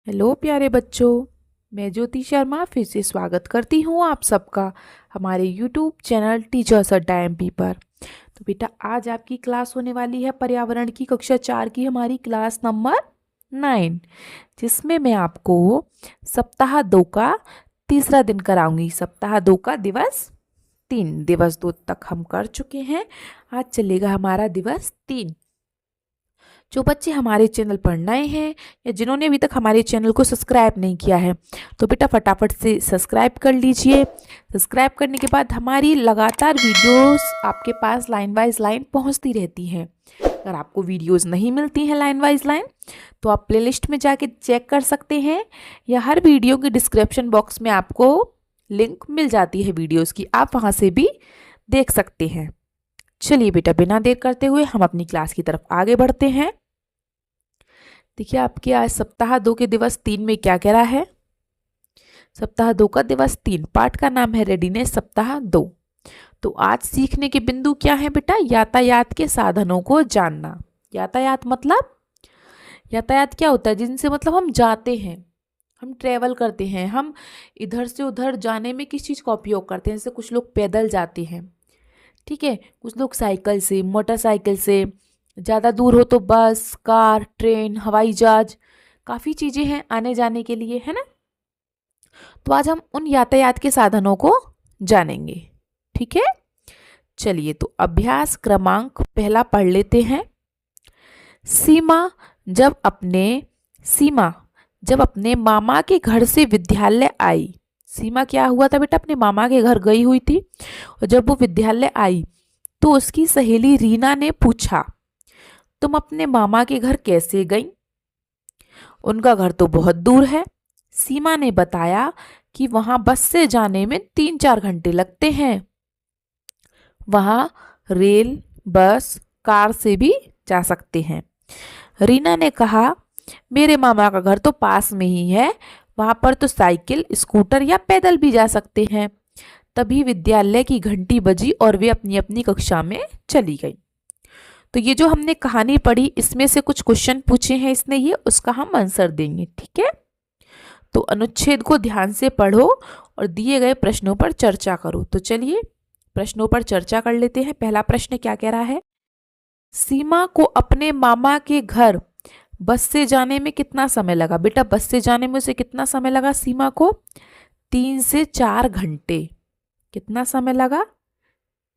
Hello प्यारे बच्चों। मैं ज्योति शर्मा फिर से स्वागत करती हूँ आप सबका हमारे यूट्यूब चैनल टीचर्स अड्डा एमपी पर। तो बेटा आज आपकी क्लास होने वाली है पर्यावरण की कक्षा 4 की हमारी क्लास नंबर 9, जिसमें मैं आपको सप्ताह 2 का तीसरा दिन कराऊंगी। सप्ताह 2 का दिवस 3, दिवस 2 तक हम कर चुके हैं। आज चलेगा हमारा दिवस 3। जो बच्चे हमारे चैनल पर नए हैं या जिन्होंने अभी तक हमारे चैनल को सब्सक्राइब नहीं किया है तो बेटा फटाफट से सब्सक्राइब कर लीजिए। सब्सक्राइब करने के बाद हमारी लगातार वीडियोस आपके पास लाइन वाइज लाइन पहुंचती रहती हैं। अगर आपको वीडियोस नहीं मिलती हैं लाइन वाइज लाइन तो आप प्लेलिस्ट में जाके चेक कर सकते हैं, या हर वीडियो के डिस्क्रिप्शन बॉक्स में आपको लिंक मिल जाती है वीडियोज़ की, आप वहाँ से भी देख सकते हैं। चलिए बेटा बिना देर करते हुए हम अपनी क्लास की तरफ आगे बढ़ते हैं। देखिए आपके आज सप्ताह 2 के दिवस 3 में क्या कह रहा है। सप्ताह 2 का दिवस 3 पाठ का नाम है रेडीनेस सप्ताह 2। तो आज सीखने के बिंदु क्या है बेटा? यातायात के साधनों को जानना। यातायात मतलब यातायात क्या होता है? जिनसे मतलब हम जाते हैं, हम ट्रेवल करते हैं, हम इधर से उधर जाने में किस चीज़ का उपयोग करते हैं। जैसे कुछ लोग पैदल जाते हैं, ठीक है, कुछ लोग साइकिल से, मोटरसाइकिल से, ज़्यादा दूर हो तो बस, कार, ट्रेन, हवाई जहाज, काफ़ी चीज़ें हैं आने जाने के लिए, है ना। तो आज हम उन यातायात के साधनों को जानेंगे, ठीक है। चलिए तो अभ्यास क्रमांक पहला पढ़ लेते हैं। सीमा जब अपने सीमा जब अपने मामा के घर से विद्यालय आई। सीमा क्या हुआ था बेटा? अपने मामा के घर गई हुई थी और जब वो विद्यालय आई तो उसकी सहेली रीना ने पूछा, तुम अपने मामा के घर कैसे गई? उनका घर तो बहुत दूर है। सीमा ने बताया कि वहां बस से जाने में 3-4 घंटे लगते हैं। वहां रेल, बस, कार से भी जा सकते हैं। रीना ने कहा, मेरे मामा का घर तो पास में ही है, वहां पर तो साइकिल, स्कूटर या पैदल भी जा सकते हैं। तभी विद्यालय की घंटी बजी और वे अपनी अपनी कक्षा में चली गई। तो ये जो हमने कहानी पढ़ी इसमें से कुछ क्वेश्चन पूछे हैं इसने, ये उसका हम आंसर देंगे, ठीक है। तो अनुच्छेद को ध्यान से पढ़ो और दिए गए प्रश्नों पर चर्चा करो। तो चलिए प्रश्नों पर चर्चा कर लेते हैं। पहला प्रश्न क्या कह रहा है? सीमा को अपने मामा के घर बस से जाने में कितना समय लगा? बेटा बस से जाने में उसे कितना समय लगा सीमा को? 3 से 4 घंटे। कितना समय लगा?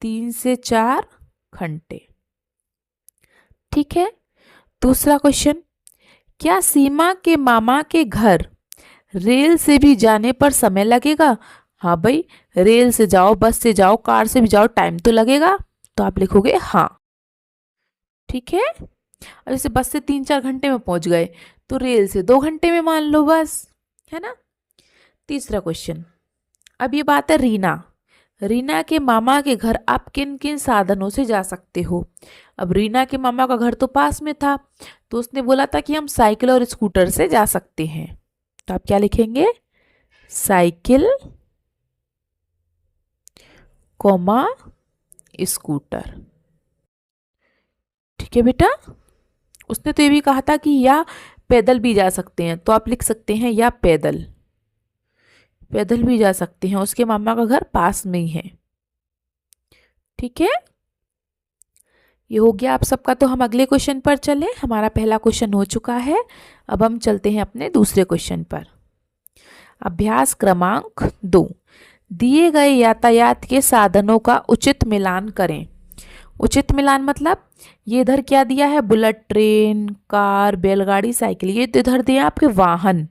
3 से 4 घंटे, ठीक है। दूसरा क्वेश्चन, क्या सीमा के मामा के घर रेल से भी जाने पर समय लगेगा? हाँ भाई, रेल से जाओ, बस से जाओ, कार से भी जाओ, टाइम तो लगेगा। तो आप लिखोगे हाँ, ठीक है। अब जैसे बस से 3-4 घंटे में पहुंच गए तो रेल से 2 घंटे में मान लो बस, है ना। तीसरा क्वेश्चन, अब ये बात है रीना। रीना के मामा के घर आप किन किन साधनों से जा सकते हो? अब रीना के मामा का घर तो पास में था तो उसने बोला था कि हम साइकिल और स्कूटर से जा सकते हैं। तो आप क्या लिखेंगे? साइकिल कॉमा स्कूटर, ठीक है बेटा। उसने तो ये भी कहा था कि या पैदल भी जा सकते हैं, तो आप लिख सकते हैं या पैदल, पैदल भी जा सकते हैं, उसके मामा का घर पास में ही है, ठीक है। ये हो गया आप सबका। तो हम अगले क्वेश्चन पर चलें। हमारा पहला क्वेश्चन हो चुका है, अब हम चलते हैं अपने दूसरे क्वेश्चन पर। अभ्यास क्रमांक 2, दिए गए यातायात के साधनों का उचित मिलान करें। उचित मिलान मतलब ये इधर क्या दिया है? बुलेट ट्रेन, कार, बैलगाड़ी, साइकिल, ये तो इधर दिया आपके वाहन।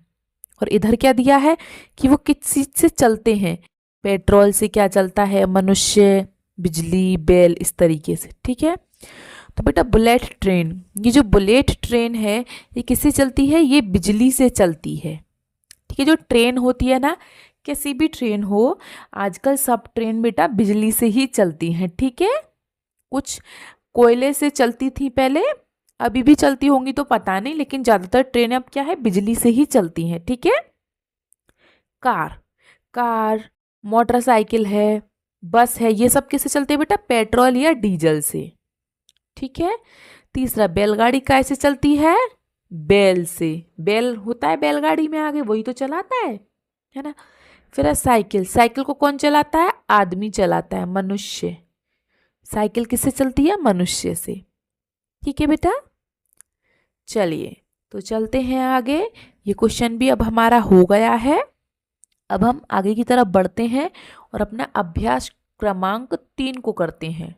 और इधर क्या दिया है कि वो किस चीज से चलते हैं? पेट्रोल से क्या चलता है? मनुष्य, बिजली, बैल, इस तरीके से, ठीक है। तो बेटा बुलेट ट्रेन, ये जो बुलेट ट्रेन है ये किससे चलती है? ये बिजली से चलती है, ठीक है। जो ट्रेन होती है ना, किसी भी ट्रेन हो, आजकल सब ट्रेन बेटा बिजली से ही चलती हैं, ठीक है। कुछ कोयले से चलती थी पहले, अभी भी चलती होंगी तो पता नहीं, लेकिन ज्यादातर ट्रेनें अब क्या है? बिजली से ही चलती हैं, ठीक है। कार कार मोटरसाइकिल है, बस है, ये सब किससे चलते हैं बेटा? पेट्रोल या डीजल से, ठीक है। तीसरा बैलगाड़ी कैसे चलती है? बैल से, बैल होता है बैलगाड़ी में आगे, वही तो चलाता है ना। फिर है साइकिल, साइकिल को कौन चलाता है? आदमी चलाता है, मनुष्य। साइकिल किससे चलती है? मनुष्य से। ठीक है बेटा, चलिए तो चलते हैं आगे। ये क्वेश्चन भी अब हमारा हो गया है। अब हम आगे की तरफ बढ़ते हैं और अपना अभ्यास क्रमांक 3 को करते हैं।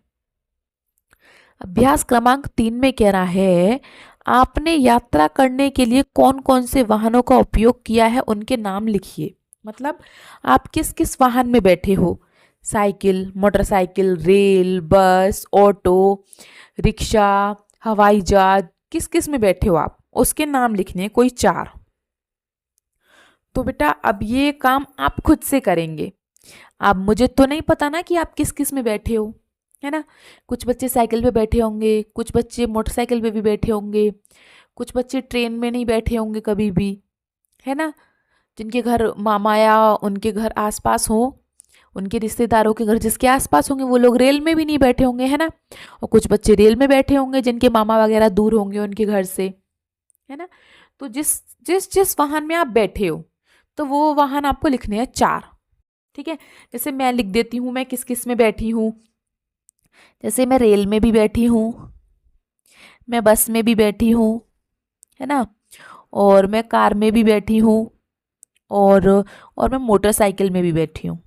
अभ्यास क्रमांक 3 में कह रहा है, आपने यात्रा करने के लिए कौन कौन से वाहनों का उपयोग किया है, उनके नाम लिखिए। मतलब आप किस किस वाहन में बैठे हो? साइकिल, मोटरसाइकिल, रेल, बस, ऑटो, रिक्शा, हवाई जहाज, किस किस में बैठे हो आप, उसके नाम लिखने हैं, कोई 4। तो बेटा अब ये काम आप खुद से करेंगे। अब मुझे तो नहीं पता ना कि आप किस किस में बैठे हो, है ना। कुछ बच्चे साइकिल पे बैठे होंगे, कुछ बच्चे मोटरसाइकिल पे भी बैठे होंगे, कुछ बच्चे ट्रेन में नहीं बैठे होंगे कभी भी, है ना। जिनके घर मामा या उनके घर आसपास हो, उनके रिश्तेदारों के घर जिसके आसपास होंगे, वो लोग रेल में भी नहीं बैठे होंगे, है ना। और कुछ बच्चे रेल में बैठे होंगे जिनके मामा वगैरह दूर होंगे उनके घर से, है ना। तो जिस जिस जिस वाहन में आप बैठे हो, तो वो वाहन आपको लिखने हैं 4। ठीक है, जैसे मैं लिख देती हूँ मैं किस किस में बैठी हूँ। जैसे मैं रेल में भी बैठी हूँ, मैं बस में भी बैठी हूँ, है ना, और मैं कार में भी बैठी हूँ, और मैं मोटरसाइकिल में भी बैठी हूँ।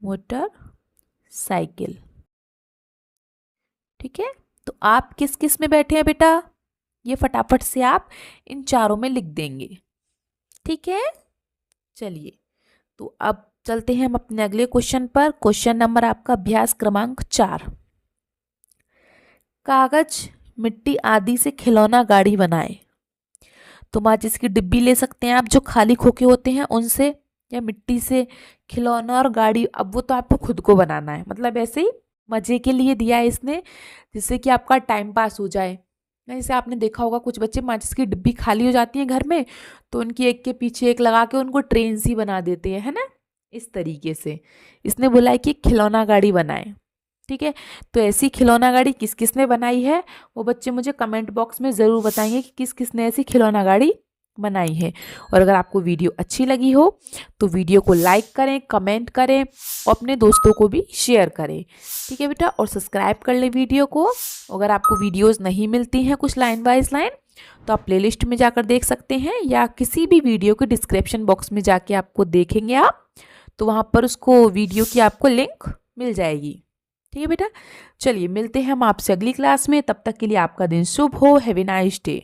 Motor cycle. ठीक है, तो आप किस किस में बैठे हैं बेटा, ये फटाफट से आप इन 4 में लिख देंगे। ठीक है, चलिए तो अब चलते हैं हम अपने अगले क्वेश्चन पर। क्वेश्चन नंबर आपका अभ्यास क्रमांक 4। कागज, मिट्टी आदि से खिलौना गाड़ी बनाए। तो माचिस की डिब्बी ले सकते हैं आप जो खाली खोखे होते हैं उनसे, या मिट्टी से खिलौना और गाड़ी। अब वो तो आपको खुद को बनाना है, मतलब ऐसे ही मजे के लिए दिया है इसने, जिससे कि आपका टाइम पास हो जाए। जैसे आपने देखा होगा कुछ बच्चे माचिस की डिब्बी खाली हो जाती है घर में, तो उनकी एक के पीछे एक लगा के उनको ट्रेन सी बना देते हैं, है ना। इस तरीके से इसने बोला है कि खिलौना गाड़ी बनाए। ठीक है, तो ऐसी खिलौना गाड़ी किस किस ने बनाई है, वो बच्चे मुझे कमेंट बॉक्स में ज़रूर बताएंगे कि किस किस ने ऐसी खिलौना गाड़ी बनाई है। और अगर आपको वीडियो अच्छी लगी हो तो वीडियो को लाइक करें, कमेंट करें और अपने दोस्तों को भी शेयर करें। ठीक है बेटा, और सब्सक्राइब कर लें वीडियो को। अगर आपको वीडियोस नहीं मिलती हैं कुछ लाइन बाय लाइन, तो आप प्लेलिस्ट में जाकर देख सकते हैं, या किसी भी वीडियो के डिस्क्रिप्शन बॉक्स में जाके आपको देखेंगे आप, तो वहाँ पर उसको वीडियो की आपको लिंक मिल जाएगी। ठीक है बेटा, चलिए मिलते हैं हम आपसे अगली क्लास में। तब तक के लिए आपका दिन शुभ हो। Have a nice day.